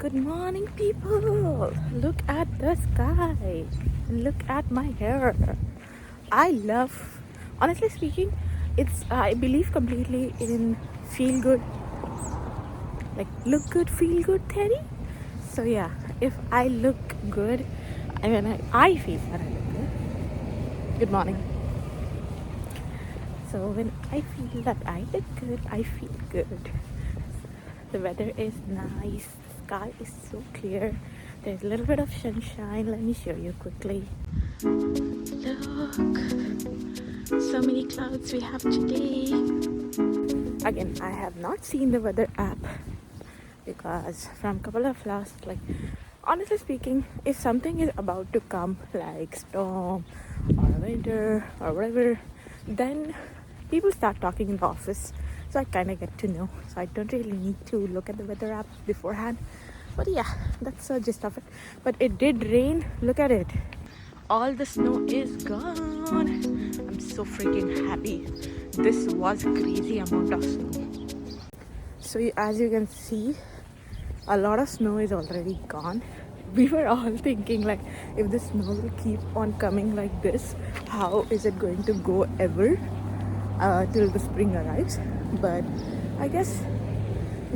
Good morning, people. Look at the sky and look at my hair. I love, honestly speaking, I believe completely in feel good, like look good, feel good theory. So, yeah, if I look good, I feel that I look good. Good morning. So, when I feel that I look good, I feel good. The weather is nice, the sky is so clear, there's a little bit of sunshine. Let me show you quickly. Look, so many clouds we have today. Again, I have not seen the weather app because from couple of last, like, honestly speaking, if something is about to come like storm or winter or whatever, then people start talking in the office, so I kind of get to know. So I don't really need to look at the weather app beforehand. But yeah, that's the gist of it. But it did rain. Look at it. All the snow is gone. I'm so freaking happy. This was crazy amount of snow. So as you can see, a lot of snow is already gone. We were all thinking, like, if the snow will keep on coming like this, how is it going to go ever till the spring arrives? But I guess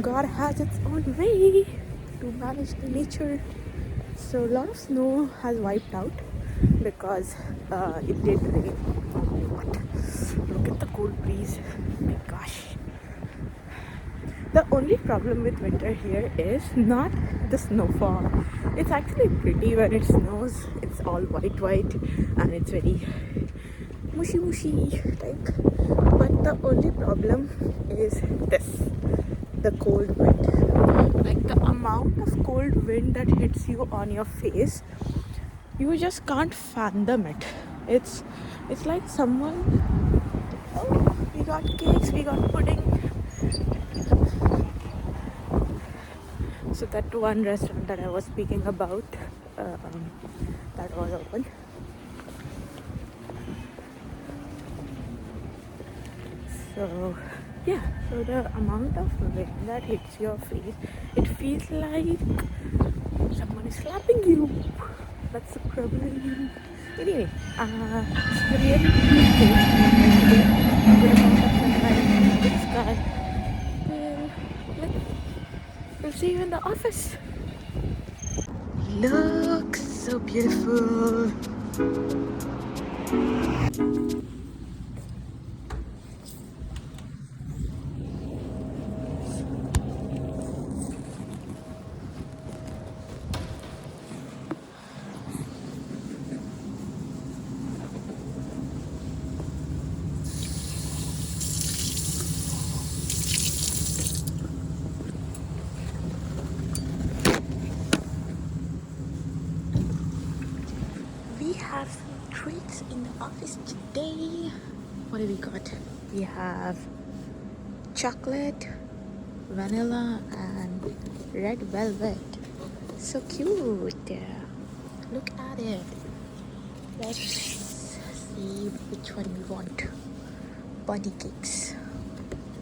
God has its own way to manage the nature. So a lot of snow has wiped out because it did rain. Oh my god, look at the cold breeze. Oh my gosh. The only problem with winter here is not the snowfall. It's actually pretty when it snows. It's all white and it's very mushy type. But the only problem is this, the cold wind. Like the amount of cold wind that hits you on your face, you just can't fathom it. It's like someone, oh, we got cakes, we got pudding. So that one restaurant that I was speaking about, that was open. So yeah, so the amount of wind that hits your face, it feels like someone is slapping you. That's the problem. Anyway, it's really good. A good amount of sunlight, good sky. We'll see you in the office. Look, so beautiful. We have some treats in the office today. What do we got? We have chocolate, vanilla, and red velvet. So cute. Look at it. Let's see which one we want. Bunny cakes.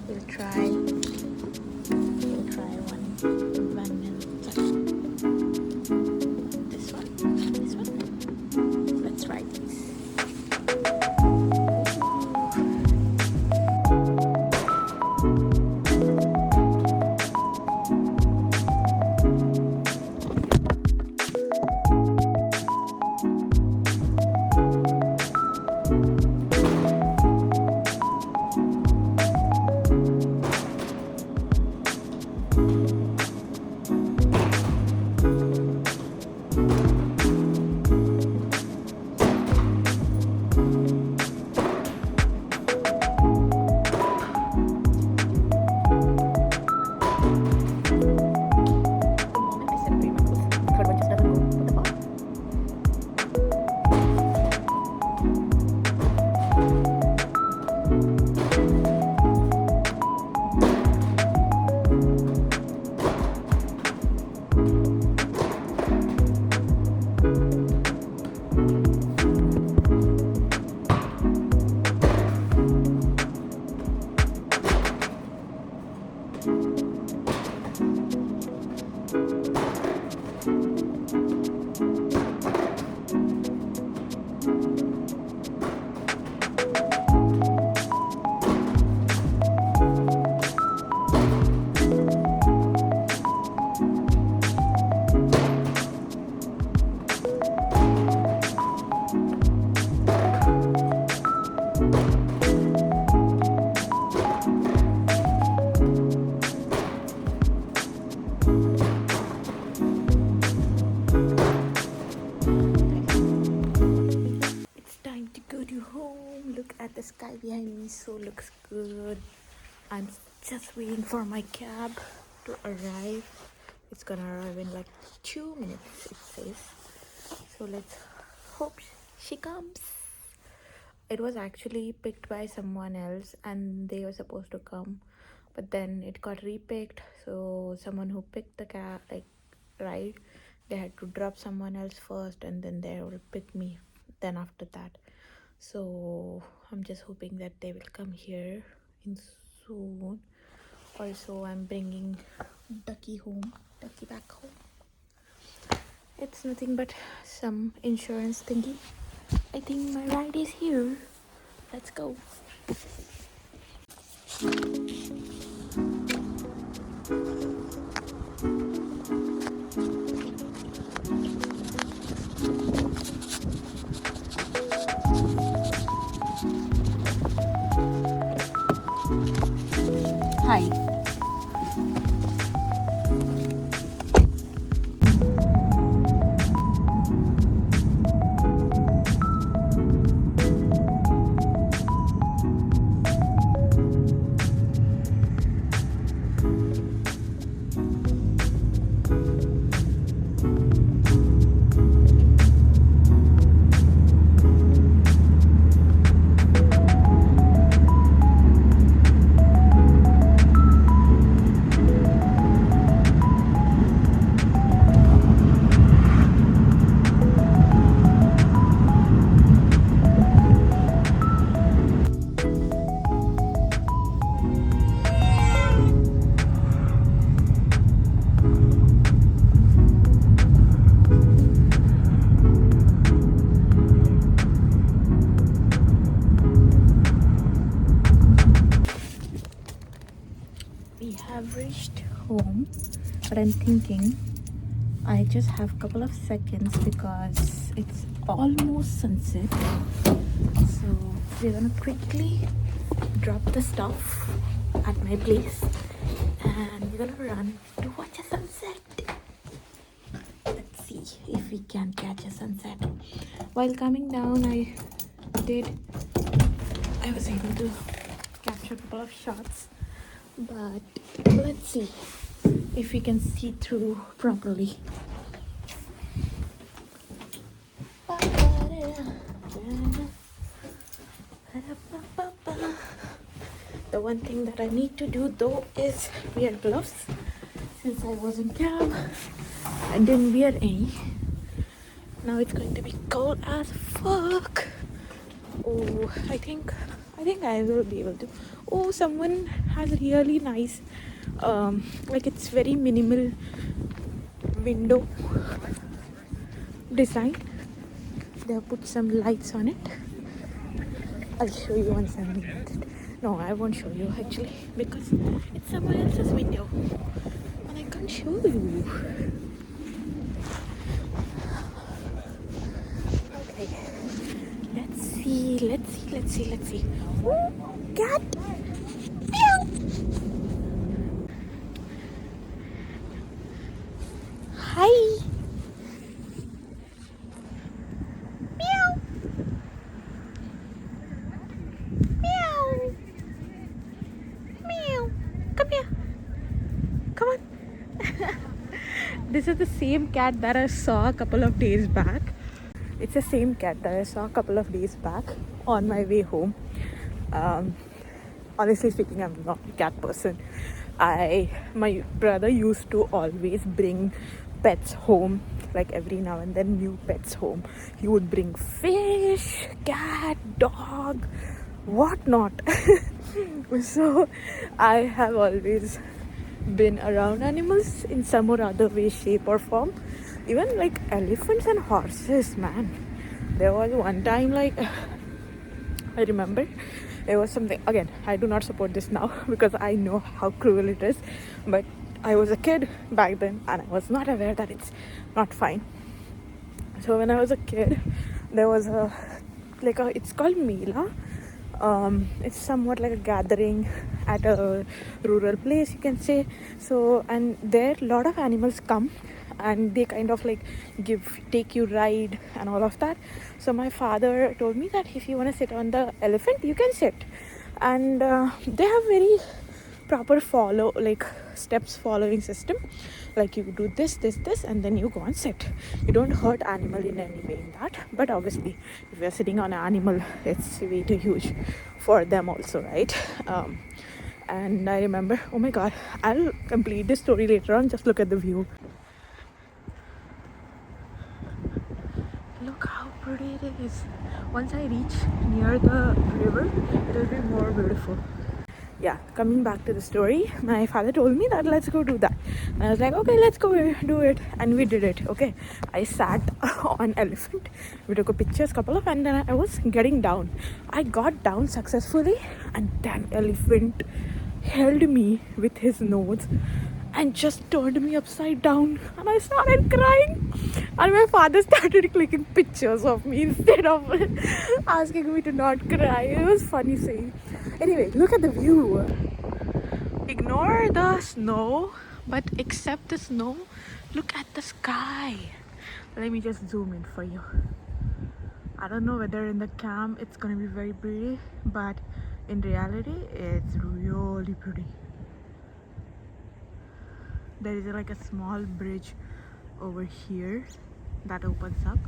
We'll try one vanilla. This one. Let's try this. Miso looks good. I'm just waiting for my cab to arrive. It's gonna arrive in like 2 minutes, it says. So let's hope she comes. It was actually picked by someone else and they were supposed to come, but then it got repicked. So someone who picked the cab, like ride, they had to drop someone else first and then they will pick me then after that. So I'm just hoping that they will come here in soon. Also, I'm bringing Ducky back home. It's nothing but some insurance thingy. I think my ride is here. Let's go. Hi. We have reached home, but I'm thinking I just have a couple of seconds because it's almost sunset. So we're gonna quickly drop the stuff at my place and we're gonna run to watch a sunset. Let's see if we can catch a sunset. While coming down, I was able to capture a couple of shots, but let's see if we can see through properly. The one thing that I need to do though is wear gloves. Since I was in cab, I didn't wear any. Now it's going to be cold as fuck. Oh, I think I will be able to. Oh, someone has a really nice, like it's very minimal window design. They have put some lights on it. I'll show you once I'm in it. No, I won't show you actually because it's someone else's window and I can't show you. Okay, let's see. Oh, cat! Meow! Hi! Meow! Meow! Meow! Come here! Come on! This is the same cat that I saw a couple of days back. It's the same cat that I saw a couple of days back on my way home. Honestly speaking, I'm not a cat person. My brother used to always bring pets home, like every now and then new pets home. He would bring fish, cat, dog, whatnot. So I have always been around animals in some or other way, shape or form. Even like elephants and horses, man. There was one time, like I remember there was something. Again, I do not support this now because I know how cruel it is, but I was a kid back then and I was not aware that it's not fine. So when I was a kid, there was it's called Mela. It's somewhat like a gathering at a rural place, you can say. So, and there a lot of animals come and they kind of like take you ride and all of that. So my father told me that if you want to sit on the elephant, you can sit. and they have very proper follow like steps following system. Like you do this, and then you go and sit. You don't hurt animal in any way in that, but obviously if you're sitting on an animal, it's way too huge for them also, right? And I remember, oh my god, I'll complete this story later on. Just look at the view. Look how pretty it is. Once I reach near the river, it will be more beautiful. Yeah, coming back to the story, my father told me that let's go do that, and I was like, okay, let's go do it, and we did it. Okay, I sat on elephant, we took a pictures couple of, and then I was getting down. I got down successfully, and that elephant held me with his nose and just turned me upside down, and I started crying, and my father started clicking pictures of me instead of asking me to not cry. It was funny saying. Anyway, look at the view. Ignore the snow, but accept the snow. Look at the sky. Let me just zoom in for you. I don't know whether in the cam it's gonna be very pretty, but in reality it's really pretty. There is like a small bridge over here that opens up,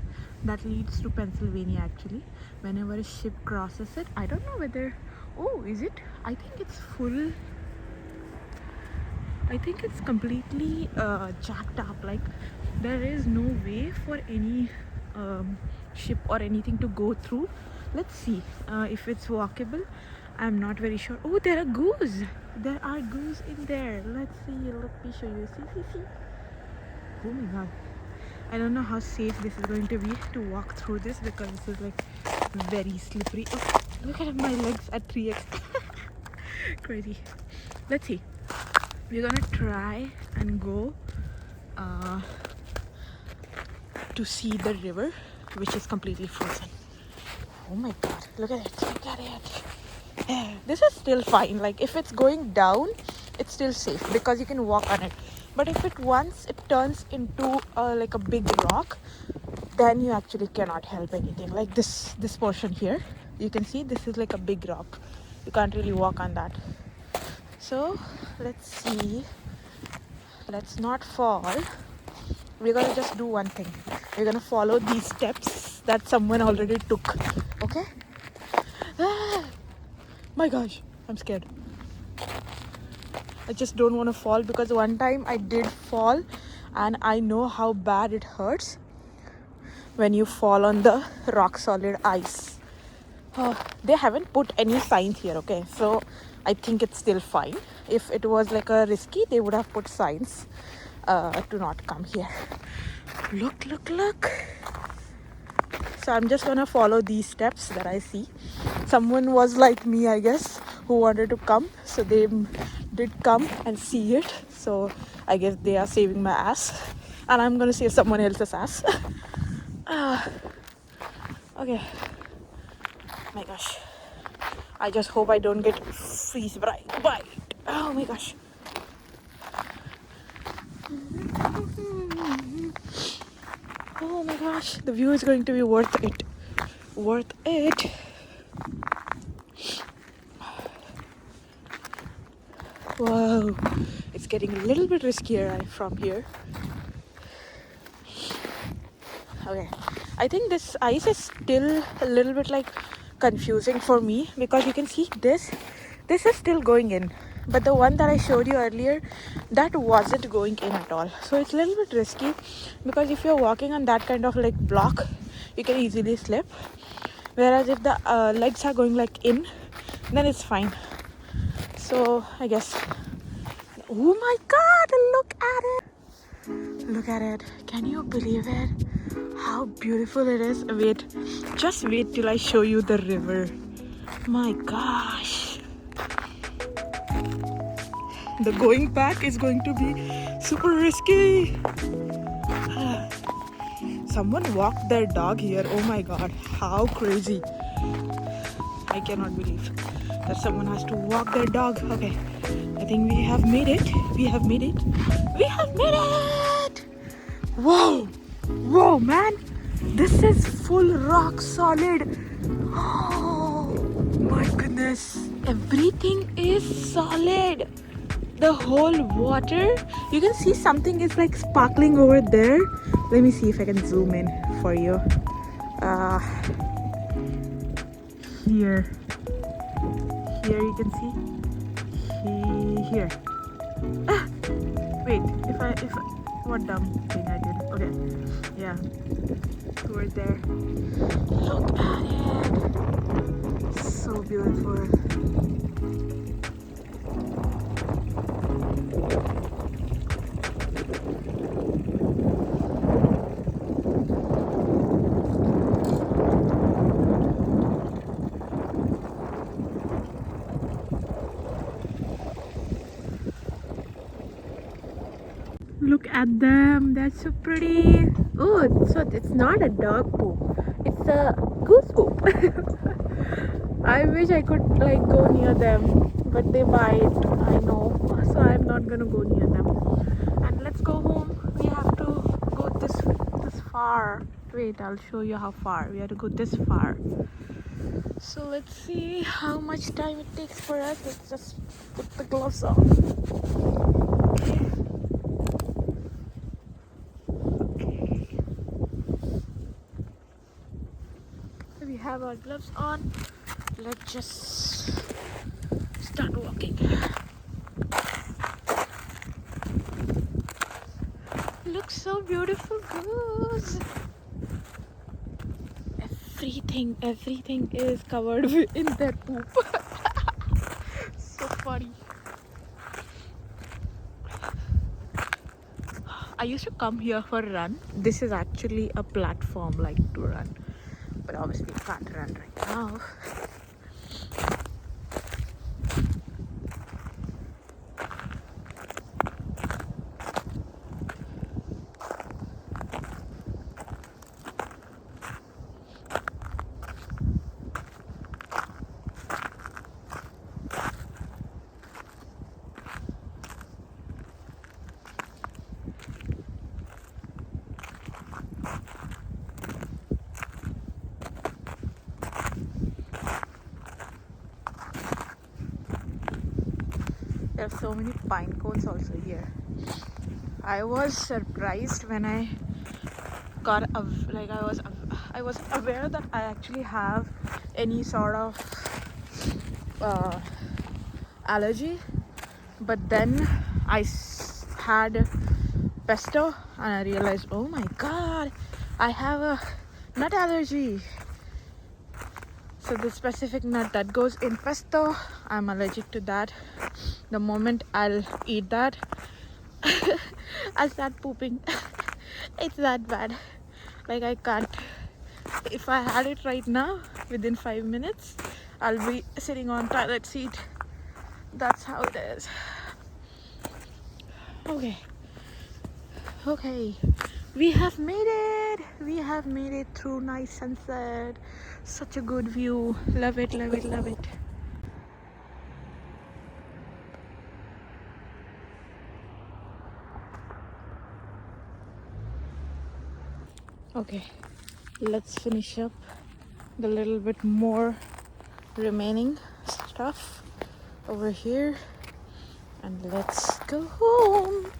that leads to Pennsylvania actually. Whenever a ship crosses it, I don't know whether, oh, is it? I think it's full. I think it's completely jacked up. Like there is no way for any ship or anything to go through. Let's see if it's walkable. I'm not very sure. Oh, there are goose. There are goose in there. Let's see. Let me show you. See. Oh my god. I don't know how safe this is going to be to walk through this, because this is like very slippery. Oh, look at my legs at 3x. Crazy. Let's see. We're gonna try and go to see the river, which is completely frozen. Oh my god, look at it, look at it. Yeah, this is still fine. Like if it's going down, it's still safe because you can walk on it. But if it once it turns into like a big rock, then you actually cannot help anything. Like this portion here, you can see this is like a big rock. You can't really walk on that. So let's see. Let's not fall. We're gonna just do one thing. We're gonna follow these steps that someone already took. Okay? Ah, my gosh, I'm scared. I just don't want to fall, because one time I did fall and I know how bad it hurts when you fall on the rock solid ice. They haven't put any signs here, okay? So I think it's still fine. If it was like a risky, they would have put signs to not come here. Look. So I'm just gonna follow these steps that I see. Someone was like me, I guess, who wanted to come, so they did come and see it. So I guess they are saving my ass, and I'm gonna save someone else's ass. Okay. My gosh, I just hope I don't get freeze bite. Oh my gosh. Oh my gosh, the view is going to be worth it. Whoa, it's getting a little bit riskier from here. Okay, I think this ice is still a little bit like confusing for me, because you can see this is still going in, but the one that I showed you earlier, that wasn't going in at all. So it's a little bit risky, because if you're walking on that kind of like block, you can easily slip, whereas if the legs are going like in, then it's fine. So I guess, oh my god, look at it. Can you believe it? How beautiful it is. Just wait till I show you the river. My gosh, the going back is going to be super risky. Someone walked their dog here. Oh my god, how crazy. I cannot believe that someone has to walk their dog. Okay, I think we have made it. Whoa man, this is full rock solid. Oh my goodness, everything is solid. The whole water, you can see something is like sparkling over there. Let me see if I can zoom in for you. uh here you can see here. Wait, if what dumb thing I did. Okay, yeah, over there. Look at it, so beautiful. Look at them, they're so pretty. Oh, so it's not a dog poop, it's a goose poop. I wish I could like go near them, but they bite, I know, so I'm not gonna go near them. And let's go home. We have to go this far. Wait, I'll show you how far. We have to go this far. So let's see how much time it takes for us. Let's just put the gloves on. We have our gloves on. Let's just start walking. Looks so beautiful, goose. Everything is covered in their poop. So funny. I used to come here for a run. This is actually a platform like to run, but obviously I can't run right now. There are so many pine cones also here. I was surprised when I got I was aware that I actually have any sort of allergy, but then I had pesto and I realized, oh my god, I have a nut allergy. So the specific nut that goes in pesto, I'm allergic to that. The moment I'll eat that, I'll start pooping. It's that bad. Like I can't. If I had it right now, within 5 minutes, I'll be sitting on toilet seat. That's how it is. Okay. We have made it. We have made it through nice sunset. Such a good view. Love it, love it, love it. Okay, let's finish up the little bit more remaining stuff over here and let's go home.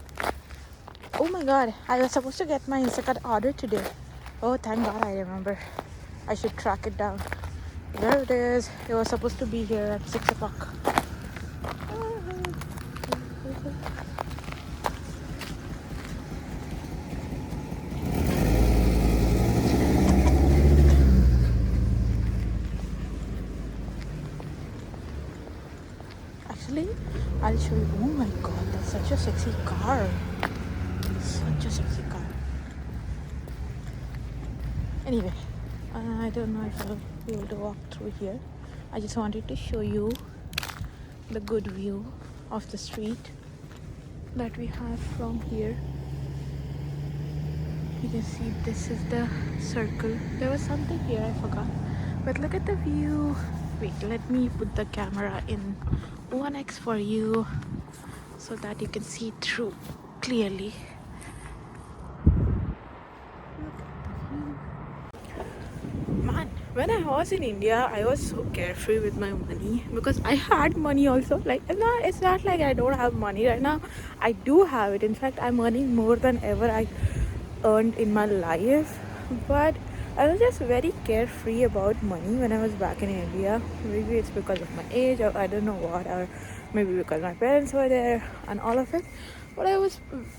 Oh my god, I was supposed to get my Instacart order today. Oh, thank god I remember. I should track it down. There it is. It was supposed to be here at 6 o'clock. Actually, I'll show you. Oh my god, that's such a sexy car. Such a sexy car. Anyway, I don't know if I'll be able to walk through here. I just wanted to show you the good view of the street that we have from here. You can see this is the circle. There was something here, I forgot. But look at the view. Wait, let me put the camera in 1x for you so that you can see through clearly. Look at the view. Man, when I was in India, I was so carefree with my money because I had money also. Like, it's not like I don't have money right now. I do have it. In fact, I'm earning more than ever I earned in my life. But I was just very carefree about money when I was back in India. Maybe it's because of my age, or I don't know what, or maybe because my parents were there and all of it. But I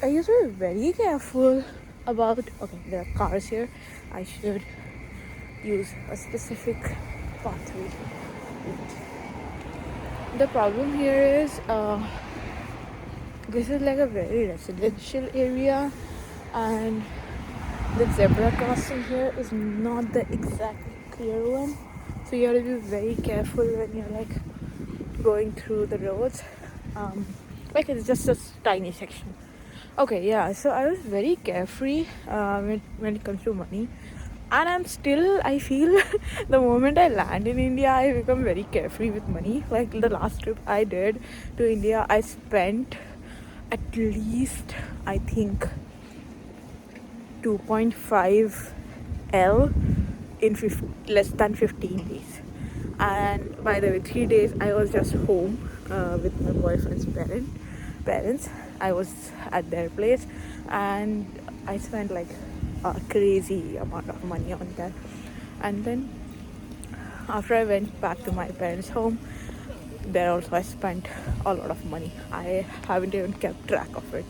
used to be very careful about. Okay, there are cars here. I should use a specific pathway. The problem here is this is like a very residential area, and the zebra crossing here is not the exactly clear one, so you have to be very careful when you're like going through the roads. Like it's just a tiny section. Okay, yeah, so I was very carefree when it comes to money, and I feel the moment I land in India, I become very carefree with money. Like the last trip I did to India, I spent at least, I think, 2.5 L in less than 15 days. And by the way, 3 days I was just home with my boyfriend's parents. I was at their place, and I spent like a crazy amount of money on that. And then after I went back to my parents' home, there also I spent a lot of money. I haven't even kept track of it,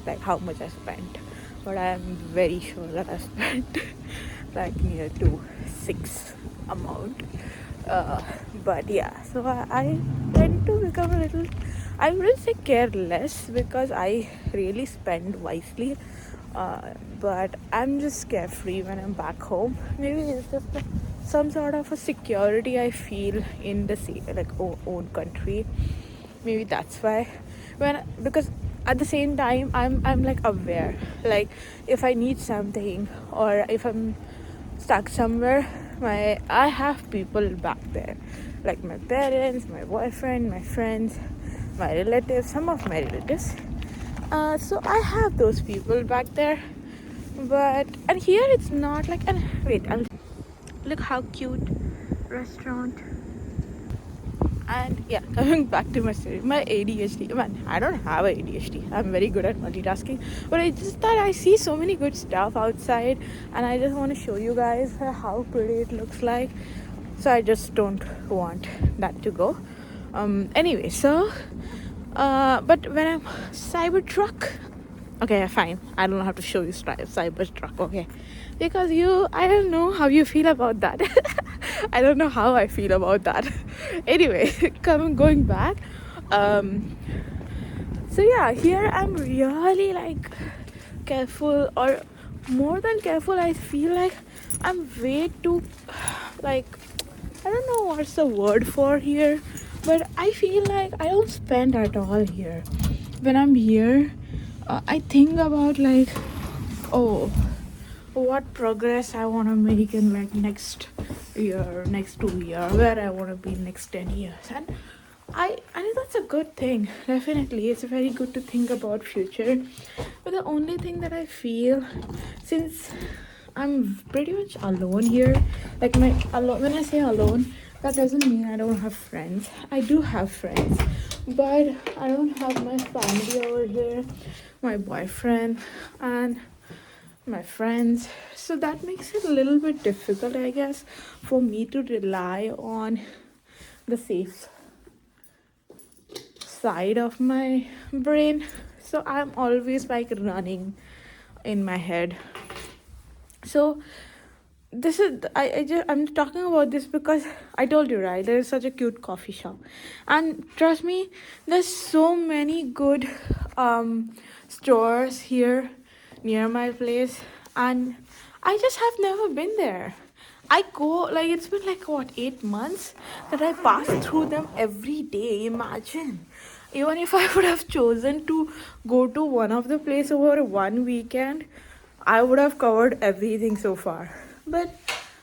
like how much I spent, but I am very sure that I spent like near to 6 amount. But yeah, so I tend to become a little, I wouldn't say careless, because I really spend wisely, but I'm just carefree when I'm back home. Maybe it's just some sort of a security I feel in the own country. Maybe that's why. Because at the same time I'm like aware, like if I need something or if I'm stuck somewhere, I have people back there, like my parents, my boyfriend, my friends, my relatives, some of my relatives. So I have those people back there. And here it's not like. And wait, look how cute restaurant. And yeah, coming back to my story, my ADHD. Man, I don't have ADHD. I'm very good at multitasking, but I just thought I see so many good stuff outside, and I just want to show you guys how pretty it looks like. So I just don't want that to go. Anyway, so but when I'm Cybertruck, okay, fine. I don't have to show you Cybertruck, okay? Because I don't know how you feel about that. I don't know how I feel about that. Anyway, going back. So yeah, here I'm really like careful, or more than careful. I feel like I'm way too like, I don't know what's the word for here, but I feel like I don't spend at all here. When I'm here, I think about like, oh, what progress I want to make in like next year, next 2 year, where I want to be next 10 years. And I think that's a good thing. Definitely, it's very good to think about future. But the only thing that I feel, since I'm pretty much alone here, like when I say alone, that doesn't mean I don't have friends. I do have friends, but I don't have my family over here, my boyfriend, and my friends. So that makes it a little bit difficult, I guess, for me to rely on the safe side of my brain. So I'm always like running in my head. So this is I'm talking about this because I told you, right, there's such a cute coffee shop, and trust me, there's so many good stores here near my place, and I just have never been there. I go, like, it's been like what, 8 months that I pass through them every day. Imagine, even if I would have chosen to go to one of the place over one weekend, I would have covered everything so far. But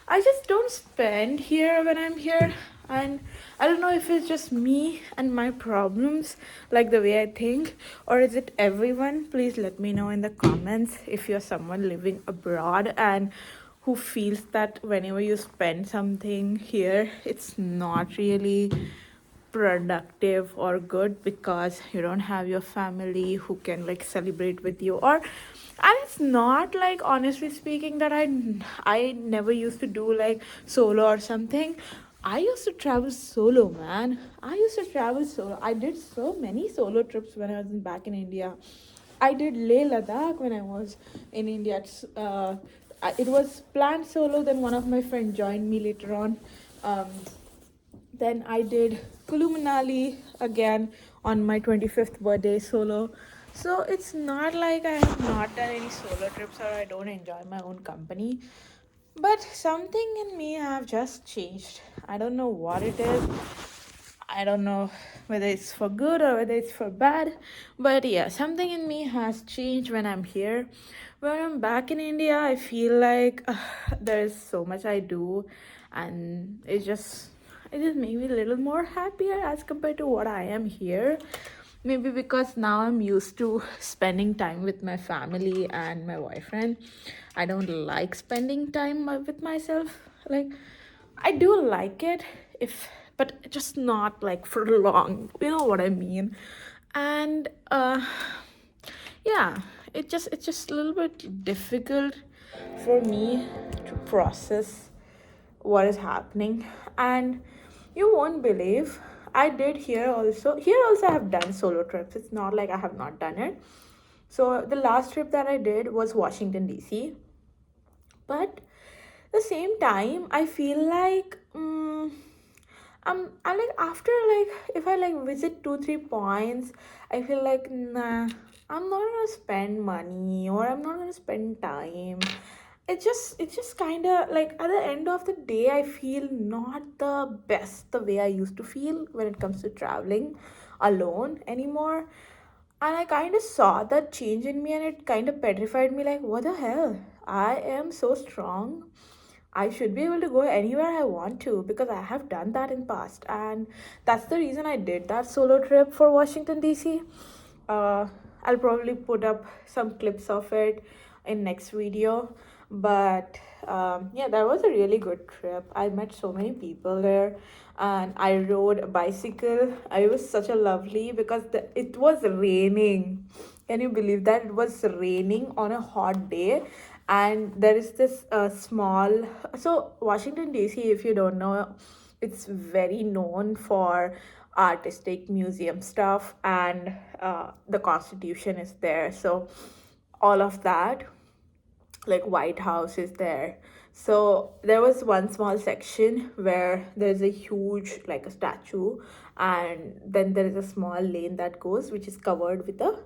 I just don't spend here when I'm here. And I don't know if it's just me and my problems, like the way I think, or is it everyone? Please let me know in the comments if you're someone living abroad and who feels that whenever you spend something here, it's not really productive or good because you don't have your family who can like celebrate with you. Or and it's not like, honestly speaking, that I never used to do like solo or something. I used to travel solo, man. I used to travel solo. I did so many solo trips when I was back in India. I did Leh Ladakh when I was in India. It was planned solo. Then one of my friends joined me later on. Um, then I did Kulu Manali again on my 25th birthday solo. So it's not like I have not done any solo trips or I don't enjoy my own company. But something in me have just changed. I don't know what it is. I don't know whether it's for good or whether it's for bad. But yeah, something in me has changed when I'm here. When I'm back in India, I feel like there is so much I do, and it just made me a little more happier as compared to what I am here. Maybe because now I'm used to spending time with my family and my boyfriend. I don't like spending time with myself. Like, I do like it if, but just not like for long. You know what I mean? And yeah, it's just a little bit difficult for me to process what is happening. And you won't believe, I did here also I have done solo trips. It's not like I have not done it. So the last trip that I did was Washington DC. But the same time I feel like I like, after like, if I like visit 2 3 points, I feel like, nah, I'm not gonna spend money or I'm not gonna spend time. It's just kind of like, at the end of the day, I feel not the best the way I used to feel when it comes to traveling alone anymore. And I kind of saw that change in me, and it kind of petrified me, like, what the hell? I am so strong. I should be able to go anywhere I want to because I have done that in past. And that's the reason I did that solo trip for Washington DC. uh, I'll probably put up some clips of it in next video. But yeah, that was a really good trip. I met so many people there, and I rode a bicycle. It was such a lovely, because it was raining. Can you believe that? It was raining on a hot day, and there is this small. So Washington DC, if you don't know, it's very known for artistic museum stuff, and the Constitution is there. So all of that, like White House is there. So there was one small section where there's a huge, like a statue, and then there is a small lane that goes, which is covered with the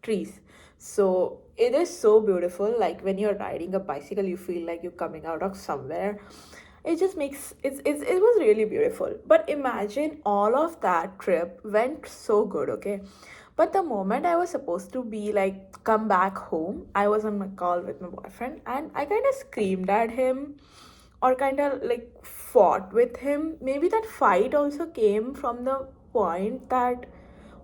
trees. So it is so beautiful. Like, when you're riding a bicycle, you feel like you're coming out of somewhere. It just makes it was really beautiful. But imagine, all of that trip went so good, okay? But the moment I was supposed to be like, come back home, I was on my call with my boyfriend, and I kind of screamed at him, or kind of like fought with him. Maybe that fight also came from the point that,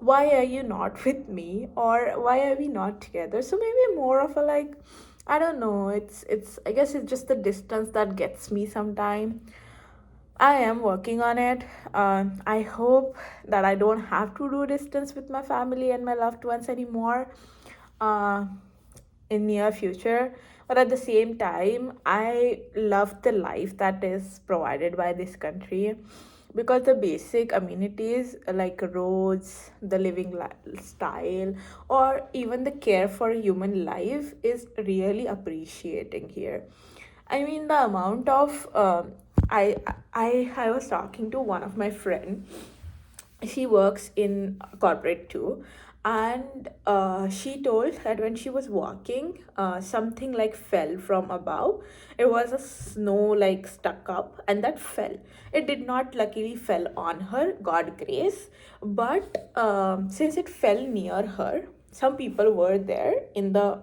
why are you not with me, or why are we not together? So maybe more of a, like, I don't know, it's I guess it's just the distance that gets me sometime. I am working on it. I hope that I don't have to do distance with my family and my loved ones anymore uh, in near future. But at the same time, I love the life that is provided by this country, because the basic amenities like roads, the living style, or even the care for human life is really appreciating here. I mean, the amount of I I was talking to one of my friend. She works in corporate too, and she told that when she was walking, something like fell from above. It was a snow like stuck up, and that fell. It did not luckily fell on her, God grace, but since it fell near her, some people were there in the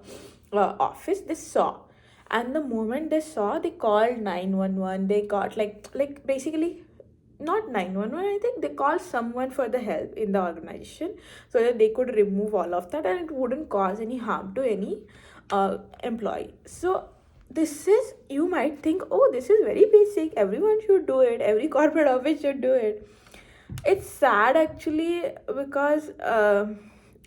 office. They saw, and the moment they saw, they called 911. They got like basically, not 911, I think they called someone for the help in the organization, so that they could remove all of that and it wouldn't cause any harm to any employee. So this is, you might think, oh, this is very basic, everyone should do it, every corporate office should do it. It's sad actually, because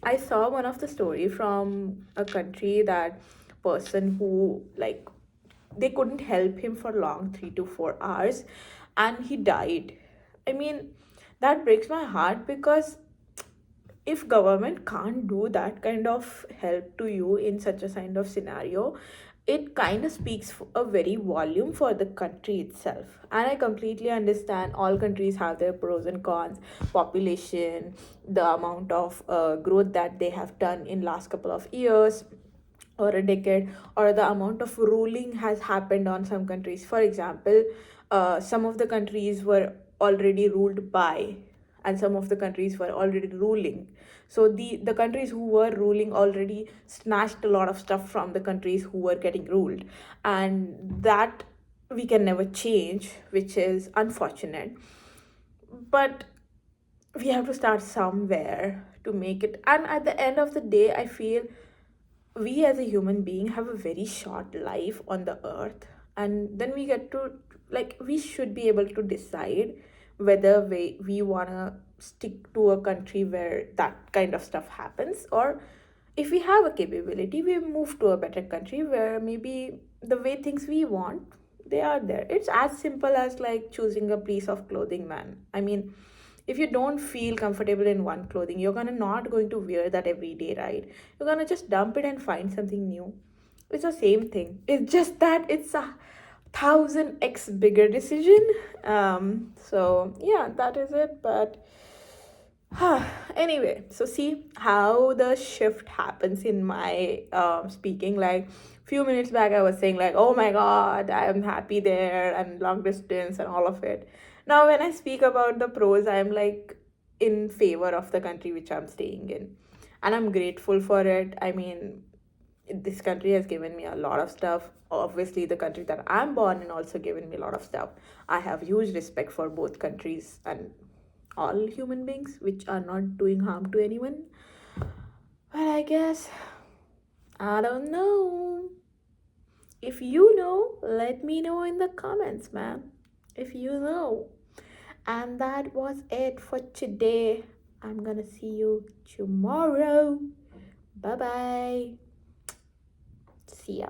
I saw one of the story from a country that person who, like, they couldn't help him for long 3 to 4 hours and he died. I mean, that breaks my heart, because if government can't do that kind of help to you in such a kind of scenario, it kind of speaks a very volume for the country itself. And I completely understand all countries have their pros and cons, population, the amount of growth that they have done in last couple of years or a decade, or the amount of ruling has happened on some countries. For example, some of the countries were already ruled by, and some of the countries were already ruling. So the countries who were ruling already snatched a lot of stuff from the countries who were getting ruled, and that we can never change, which is unfortunate. But we have to start somewhere to make it. And at the end of the day, I feel we as a human being have a very short life on the earth, and then we get to, like, we should be able to decide whether we want to stick to a country where that kind of stuff happens, or if we have a capability, we move to a better country where maybe the way things we want, they are there. It's as simple as like choosing a piece of clothing, man. I mean, if you don't feel comfortable in one clothing, you're gonna not going to wear that every day, right? You're gonna just dump it and find something new. It's the same thing, it's just that it's a 1000x bigger decision. So yeah, that is it. But anyway, so see how the shift happens in my speaking. Like, few minutes back I was saying like, oh my god, I am happy there and long distance and all of it. Now when I speak about the pros, I'm like in favor of the country which I'm staying in, and I'm grateful for it. I mean, this country has given me a lot of stuff. Obviously the country that I'm born in also given me a lot of stuff. I have huge respect for both countries and all human beings which are not doing harm to anyone. But I guess, I don't know. If you know, let me know in the comments, man. If you know. And that was it for today. I'm gonna see you tomorrow. Bye bye. See ya.